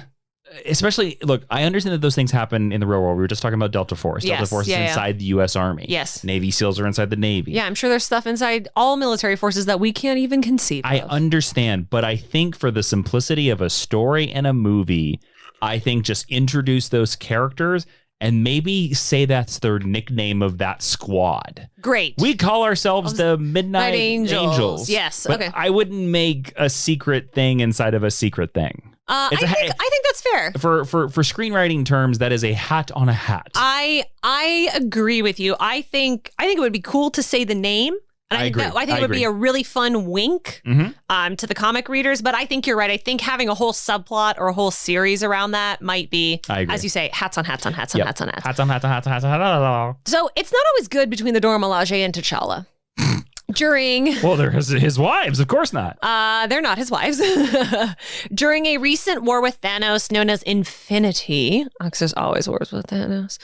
Especially, look, I understand that those things happen in the real world. We were just talking about Delta Force. Yes, Delta Force is inside the U.S. Army. Yes. Navy SEALs are inside the Navy. Yeah, I'm sure there's stuff inside all military forces that we can't even conceive of. I understand, but I think for the simplicity of a story and a movie, I think just introduce those characters and maybe say that's their nickname of that squad. Great. We call ourselves the Midnight Angels. Yes. But okay. I wouldn't make a secret thing inside of a secret thing. I think that's fair. For screenwriting terms, that is a hat on a hat. I agree with you. I think it would be cool to say the name. And I think it would be a really fun wink to the comic readers. But I think you're right. I think having a whole subplot or a whole series around that might be, as you say, hats on hats on hats on hats on hats. Hats on hats on hats on hats on hats. So it's not always good between the Dora Milaje and T'Challa. Well, they're his wives. Of course not. They're not his wives. During a recent war with Thanos known as Infinity, because there's always wars with Thanos,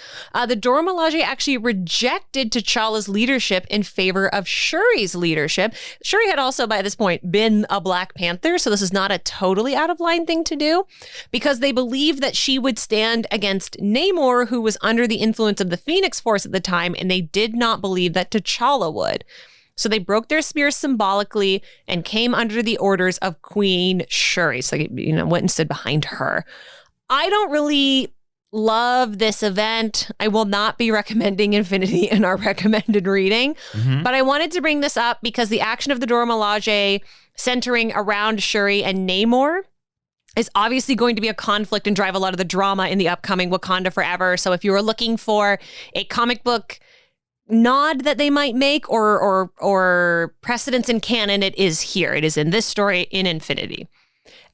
the Dora Milaje actually rejected T'Challa's leadership in favor of Shuri's leadership. Shuri had also, by this point, been a Black Panther, so this is not a totally out-of-line thing to do, because they believed that she would stand against Namor, who was under the influence of the Phoenix Force at the time, and they did not believe that T'Challa would. So they broke their spears symbolically and came under the orders of Queen Shuri. So, went and stood behind her. I don't really love this event. I will not be recommending Infinity in our recommended reading. But I wanted to bring this up because the action of the Dora Milaje centering around Shuri and Namor is obviously going to be a conflict and drive a lot of the drama in the upcoming Wakanda Forever. So if you were looking for a comic book nod that they might make or precedence in canon, it is here. It is in this story in Infinity.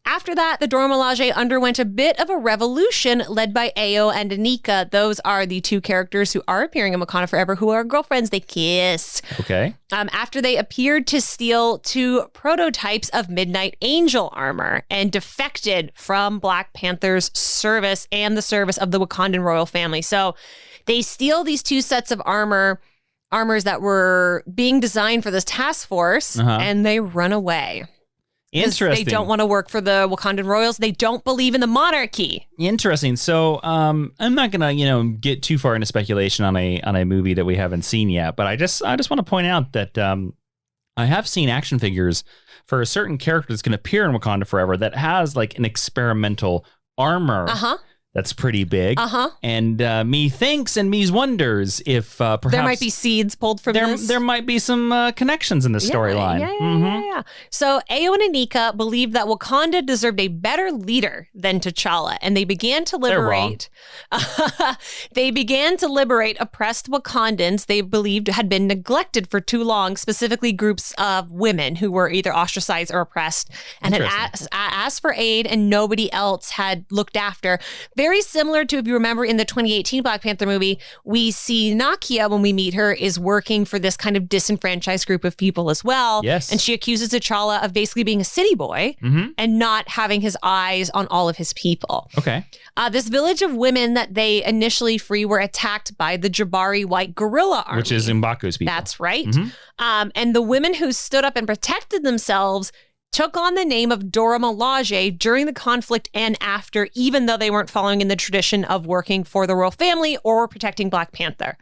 After that, the Dora Milaje underwent a bit of a revolution led by Ayo and Anika. Those are the two characters who are appearing in Wakanda Forever, who are girlfriends. They kiss. Okay. After they appeared to steal 2 prototypes of Midnight Angel armor and defected from Black Panther's service and the service of the Wakandan royal family. So they steal these 2 sets of armors that were being designed for this task force, and they run away. Interesting. They don't want to work for the Wakandan royals. They don't believe in the monarchy. Interesting. So I'm not gonna get too far into speculation on a movie that we haven't seen yet, but I just want to point out that I have seen action figures for a certain character that's going to appear in Wakanda Forever that has like an experimental armor. That's pretty big. And me thinks and me's wonders if perhaps there might be seeds pulled from this. There might be some connections in the storyline. Yeah. So Ayo and Anika believed that Wakanda deserved a better leader than T'Challa, and they began to liberate. They began to liberate oppressed Wakandans they believed had been neglected for too long, specifically groups of women who were either ostracized or oppressed and had asked for aid, and nobody else had looked after. Very similar to, if you remember, in the 2018 Black Panther movie, we see Nakia, when we meet her, is working for this kind of disenfranchised group of people as well. Yes. And she accuses T'Challa of basically being a city boy and not having his eyes on all of his people. Okay. This village of women that they initially free were attacked by the Jabari white guerrilla army. Which is M'Baku's people. That's right. And the women who stood up and protected themselves took on the name of Dora Milaje during the conflict and after, even though they weren't following in the tradition of working for the royal family or protecting Black Panther.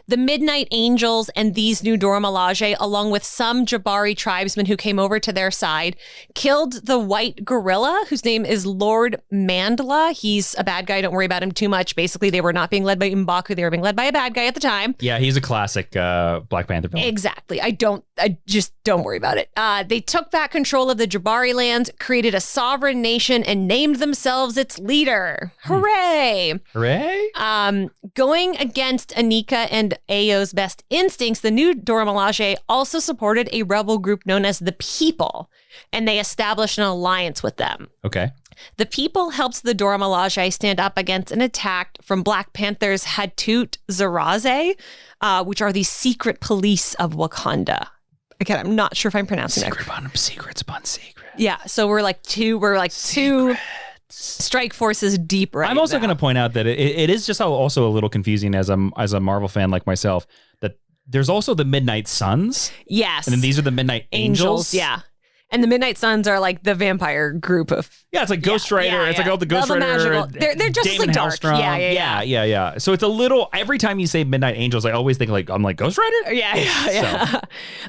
The Midnight Angels and these new Dora Milaje, along with some Jabari tribesmen who came over to their side, killed the white gorilla, whose name is Lord Mandla. He's a bad guy. Don't worry about him too much. Basically, they were not being led by M'Baku. They were being led by a bad guy at the time. Yeah, he's a classic Black Panther villain. Exactly. I just don't worry about it. They took back control of the Jabari lands, created a sovereign nation, and named themselves its leader. Hooray! Hooray! Going against Anika and Ayo's best instincts, the new Dora Milaje also supported a rebel group known as the People, and they established an alliance with them. Okay. The People helped the Dora Milaje stand up against an attack from Black Panther's Hatut Zaraze, which are the secret police of Wakanda. Again, I'm not sure if I'm pronouncing that. Secrets upon secrets. Yeah, so we're like two strike forces deep right I'm also now. going to point out that it is just also a little confusing as a Marvel fan like myself that there's also the Midnight Suns. Yes. And then these are the Midnight Angels. Yeah. And the Midnight Suns are like the vampire group of... Yeah, it's like Ghost Rider. It's like all the Ghost Rider. They're just Damon like dark. Hellstrom. Yeah. So it's a little... Every time you say Midnight Angels, I always think I'm like, Ghost Rider? Yeah.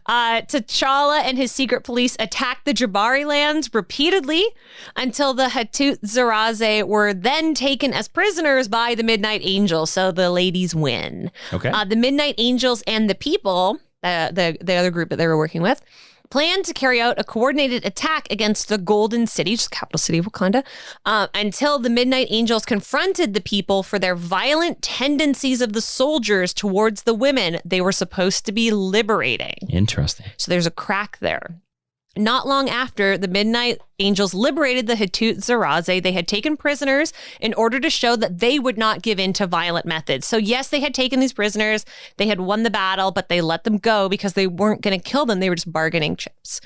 T'Challa and his secret police attacked the Jabari lands repeatedly until the Hatut Zaraze were then taken as prisoners by the Midnight Angels. So the ladies win. Okay. The Midnight Angels and the People, the other group that they were working with, planned to carry out a coordinated attack against the Golden City, which is the capital city of Wakanda, until the Midnight Angels confronted the People for their violent tendencies of the soldiers towards the women they were supposed to be liberating. Interesting. So there's a crack there. Not long after, the Midnight Angels liberated the Hatut Zeraze, they had taken prisoners in order to show that they would not give in to violent methods. So yes, they had taken these prisoners, they had won the battle, but they let them go because they weren't going to kill them. They were just bargaining chips.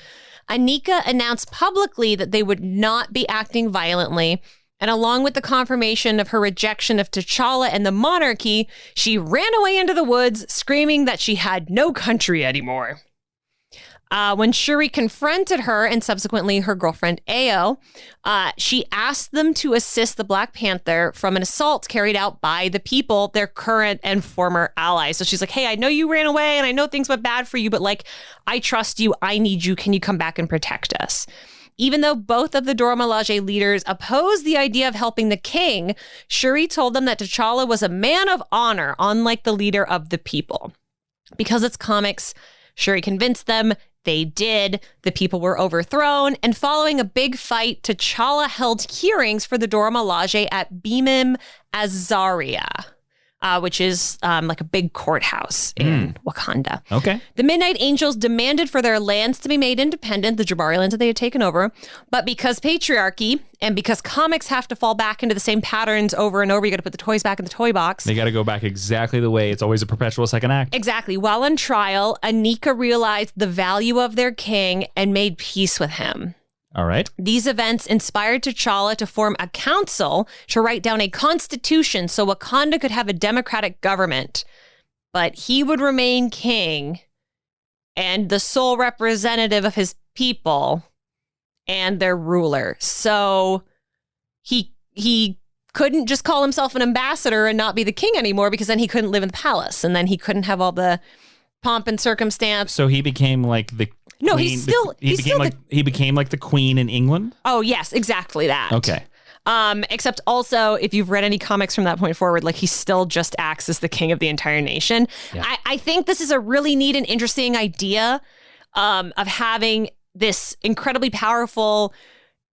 Anika announced publicly that they would not be acting violently. And along with the confirmation of her rejection of T'Challa and the monarchy, she ran away into the woods, screaming that she had no country anymore. When Shuri confronted her and subsequently her girlfriend Ao, she asked them to assist the Black Panther from an assault carried out by the people, their current and former allies. So she's like, hey, I know you ran away and I know things went bad for you, but like, I trust you. I need you. Can you come back and protect us? Even though both of the Dora Milaje leaders opposed the idea of helping the king, Shuri told them that T'Challa was a man of honor, unlike the leader of the people. Because it's comics, Shuri convinced them. They did. The people were overthrown. And following a big fight, T'Challa held hearings for the Dora Milaje at Bimim Azaria, which is like a big courthouse in Wakanda. Okay. The Midnight Angels demanded for their lands to be made independent, the Jabari lands that they had taken over. But because patriarchy and because comics have to fall back into the same patterns over and over, you got to put the toys back in the toy box. They got to go back exactly the way. It's always a perpetual second act. Exactly. While on trial, Anika realized the value of their king and made peace with him. All right. These events inspired T'Challa to form a council to write down a constitution so Wakanda could have a democratic government. But he would remain king and the sole representative of his people and their ruler. So he couldn't just call himself an ambassador and not be the king anymore, because then he couldn't live in the palace and then he couldn't have all the pomp and circumstance. So he became like the No, queen, he became like the queen in England. Oh, yes, exactly that. Okay. Except also, if you've read any comics from that point forward, like he still just acts as the king of the entire nation. Yeah. I think this is a really neat and interesting idea of having this incredibly powerful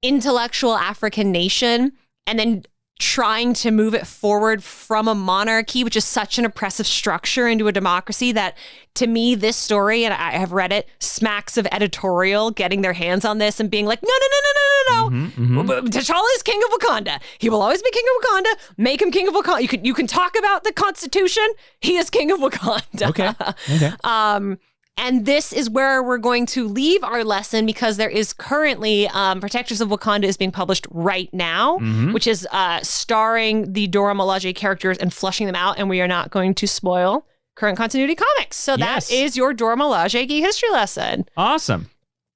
intellectual African nation and then trying to move it forward from a monarchy, which is such an oppressive structure, into a democracy that, to me, this story, and I have read it, smacks of editorial getting their hands on this and being like, no. T'Challa is king of Wakanda. He will always be king of Wakanda. Make him king of Wakanda. You can talk about the Constitution. He is king of Wakanda. Okay. And this is where we're going to leave our lesson, because there is currently Protectors of Wakanda is being published right now, which is starring the Dora Milaje characters and fleshing them out. And we are not going to spoil current continuity comics. So that is your Dora Milaje geek history lesson. Awesome.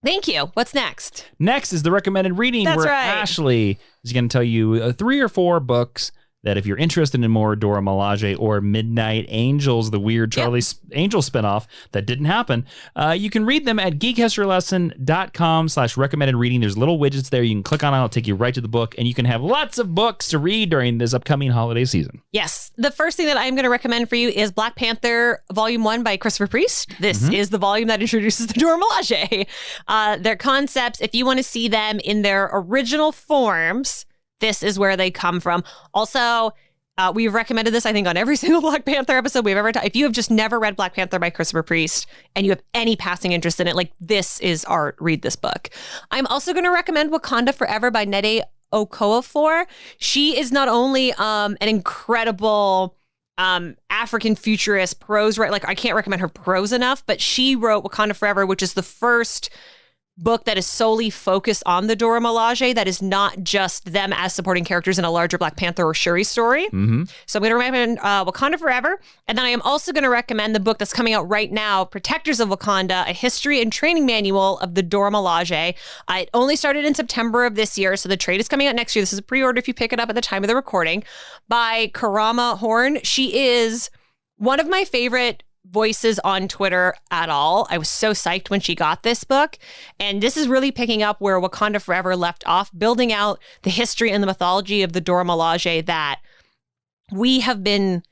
Thank you. What's next? Next is the recommended reading, where Ashley is going to tell you 3 or 4 books that, if you're interested in more Dora Milaje or Midnight Angels, the weird Charlie Angel spinoff that didn't happen, you can read them at geekhistorylesson.com/recommended reading. There's little widgets there. You can click on it. It'll take you right to the book, and you can have lots of books to read during this upcoming holiday season. Yes. The first thing that I'm going to recommend for you is Black Panther Volume 1 by Christopher Priest. This is the volume that introduces the Dora Milaje. Their concepts, if you want to see them in their original forms, this is where they come from. Also, we've recommended this, I think, on every single Black Panther episode we've ever done. If you have just never read Black Panther by Christopher Priest and you have any passing interest in it, like, this is art. Read this book. I'm also going to recommend Wakanda Forever by Nnedi Okorafor. She is not only an incredible African futurist prose writer. Like, I can't recommend her prose enough, but she wrote Wakanda Forever, which is the first book that is solely focused on the Dora Milaje, that is not just them as supporting characters in a larger Black Panther or Shuri story. So I'm going to recommend Wakanda Forever. And then I am also going to recommend the book that's coming out right now, Protectors of Wakanda, a history and training manual of the Dora Milaje. It only started in September of this year, so the trade is coming out next year. This is a pre-order if you pick it up at the time of the recording, by Karama Horn. She is one of my favorite voices on Twitter at all. I was so psyched when she got this book. And this is really picking up where Wakanda Forever left off, building out the history and the mythology of the Dora Milaje that we have been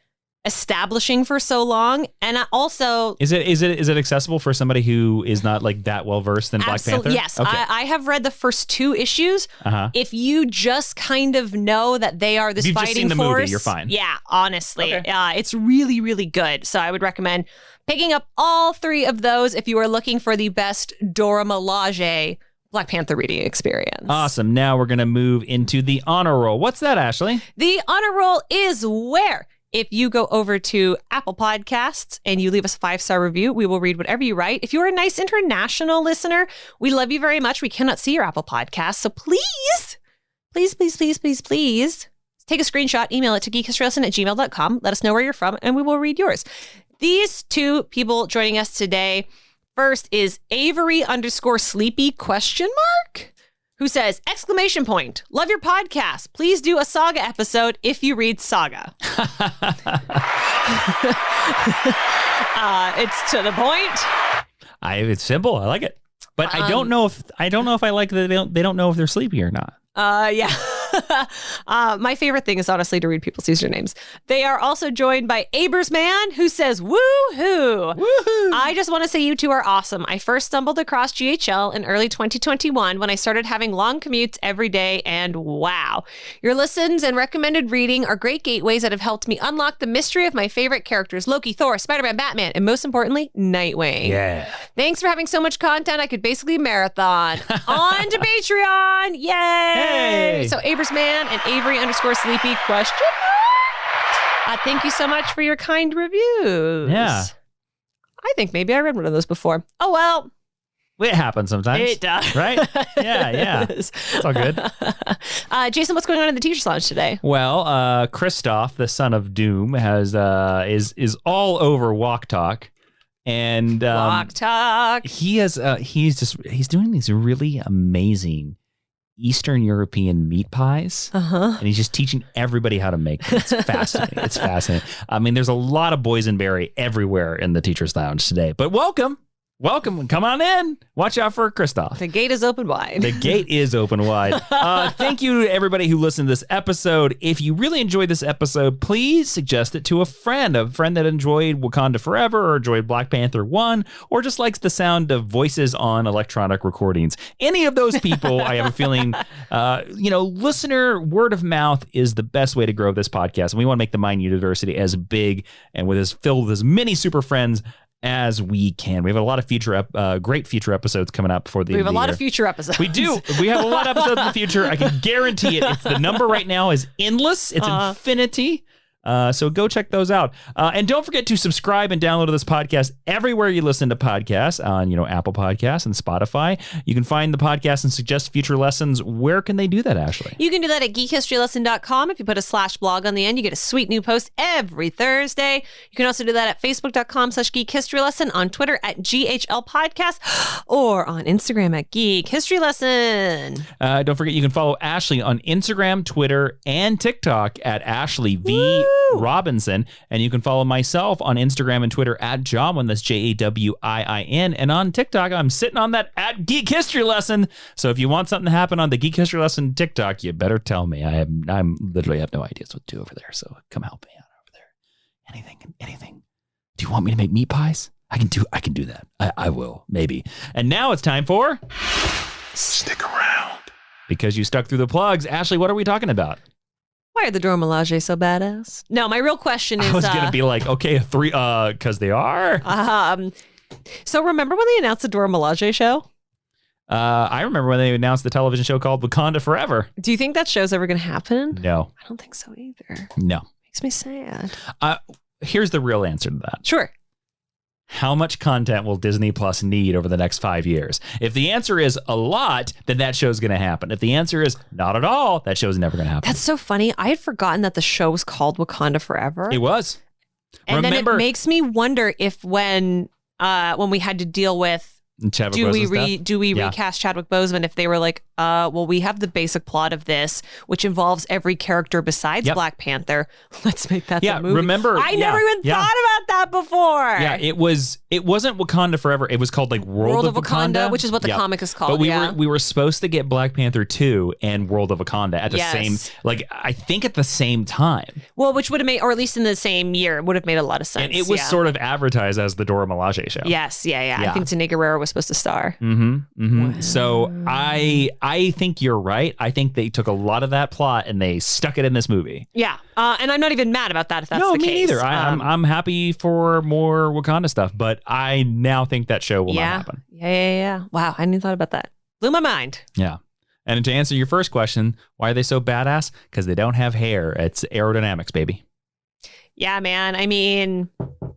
establishing for so long. And I also... Is it accessible for somebody who is not like that well versed in Black Panther? Yes. Okay. I have read the first 2 issues. Uh-huh. If you just kind of know that they are this If you've fighting just seen the force, movie, you're fine. Yeah, honestly. Okay. It's really, really good. So I would recommend picking up all 3 of those if you are looking for the best Dora Milaje Black Panther reading experience. Awesome. Now we're going to move into the honor roll. What's that, Ashley? The honor roll is where if you go over to Apple Podcasts and you leave us a 5-star review, we will read whatever you write. If you're a nice international listener, we love you very much. We cannot see your Apple Podcast. So please take a screenshot, email it to geekhistorylesson@gmail.com. Let us know where you're from and we will read yours. These 2 people joining us today. First is Avery_sleepy ? Who says, ! Love your podcast. Please do a Saga episode if you read Saga. It's to the point. It's simple. I like it. But I don't know if I like that they don't know if they're sleepy or not. Yeah. My favorite thing is honestly to read people's usernames. They are also joined by Abersman, who says, woohoo! I just want to say you 2 are awesome. I first stumbled across GHL in early 2021 when I started having long commutes every day, and wow. Your listens and recommended reading are great gateways that have helped me unlock the mystery of my favorite characters, Loki, Thor, Spider-Man, Batman, and most importantly, Nightwing. Yeah. Thanks for having so much content. I could basically marathon. On to Patreon. Yay! Hey. So Abersman and Avery_sleepy ? Thank you so much for your kind reviews. Yeah. I think maybe I read one of those before. Oh, well. It happens sometimes. It does. Right? Yeah. It's all good. Jason, what's going on in the Teacher's Lounge today? Well, Kristoff, the son of Doom, has is all over Walk Talk. And Walk Talk. He's doing these really amazing Eastern European meat pies. Uh-huh. And he's just teaching everybody how to make them. It's fascinating. It's fascinating. I mean, there's a lot of boysenberry everywhere in the Teacher's Lounge today. But welcome. Come on in. Watch out for Kristoff. The gate is open wide. The gate is open wide. Thank you to everybody who listened to this episode. If you really enjoyed this episode, please suggest it to a friend that enjoyed Wakanda Forever or enjoyed Black Panther 1 or just likes the sound of voices on electronic recordings. Any of those people, I have a feeling, listener word of mouth is the best way to grow this podcast. And we want to make the Mind University as big and filled with as many super friends as we can. We have a lot of great future episodes coming up before the end of the year. We have a lot of future episodes. We do. We have a lot of episodes in the future. I can guarantee it. The number right now is endless. It's infinity. So go check those out. And don't forget to subscribe and download this podcast everywhere you listen to podcasts on, Apple Podcasts and Spotify. You can find the podcast and suggest future lessons. Where can they do that, Ashley? You can do that at geekhistorylesson.com. If you put a /blog on the end, you get a sweet new post every Thursday. You can also do that at facebook.com/geekhistorylesson, on Twitter at GHL Podcast, or on Instagram at Geek History Lesson. Don't forget, you can follow Ashley on Instagram, Twitter, and TikTok at Ashley V. Robinson, and you can follow myself on Instagram and Twitter at Jawin. That's JAWIIN, and on TikTok I'm sitting on that at Geek History Lesson. So if you want something to happen on the Geek History Lesson TikTok, you better tell me. I'm literally have no ideas what to do over there. So come help me out over there. Anything. Do you want me to make meat pies? I can do that. I will, maybe. And now it's time for Stick Around. Because you stuck through the plugs. Ashley, what are we talking about? Why are the Dora Milaje so badass? No, my real question is... I was going to be like, okay, 3, because they are. So remember when they announced the Dora Milaje show? I remember when they announced the television show called Wakanda Forever. Do you think that show's ever going to happen? No. I don't think so either. No. Makes me sad. Here's the real answer to that. Sure. How much content will Disney Plus need over the next 5 years? If the answer is a lot, then that show's going to happen. If the answer is not at all, that show's never going to happen. That's so funny. I had forgotten that the show was called Wakanda Forever. It was. And then it makes me wonder if when we had to deal with do we recast Chadwick Boseman, if they were like, well, we have the basic plot of this, which involves every character besides Yep. Black Panther. Let's make that Yeah, the movie. remember- I never even yeah. thought about that before. Yeah, it wasn't Wakanda Forever. It was called like World of Wakanda, which is what the Yep. comic is called. But yeah. we were supposed to get Black Panther 2 and World of Wakanda at the Yes. same, like I think at the same time. Well, which would have made, or at least in the same year, it would have made a lot of sense. And it was yeah. sort of advertised as the Dora Milaje show. Yes, yeah. Yeah. I think Tene Guerrero was supposed to star. So I think you're right. I think they took a lot of that plot and they stuck it in this movie. Yeah, and I'm not even mad about that if that's No, the me case. neither. I'm happy for more Wakanda stuff, but I now think that show will not yeah. happen. Yeah. Wow, I hadn't even thought about that. Blew my mind. Yeah. And to answer your first question, why are they so badass? Because they don't have hair. It's aerodynamics, baby. Yeah, man. I mean,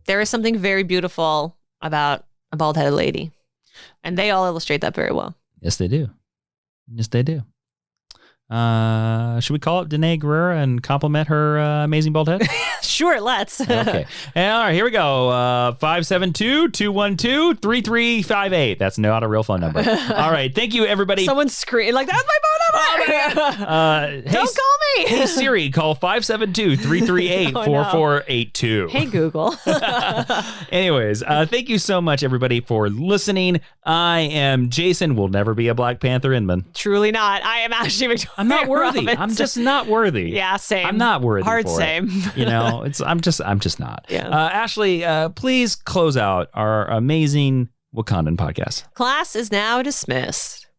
there is something very beautiful about a bald-headed lady, and they all illustrate that very well. Yes, they do. Yes, they do. Should we call it Danae Guerrero and compliment her amazing bald head? Sure, let's. Okay. And all right, here we go. 572-212-3358. That's not a real phone number. All right. Thank you, everybody. Someone screamed like, "That's my phone number!" Hey, Don't call me. Hey, Siri, call 572-338-4482. Hey, Google. Anyways, thank you so much, everybody, for listening. I am Jason. Will never be a Black Panther Inman. Truly not. I am Ashley Victoria. I'm not worthy. Robinson. I'm just not worthy. Yeah, same. I'm not worthy. Hard for same. It. You know, I'm just not. Yeah. Ashley, please close out our amazing Wakandan podcast. Class is now dismissed.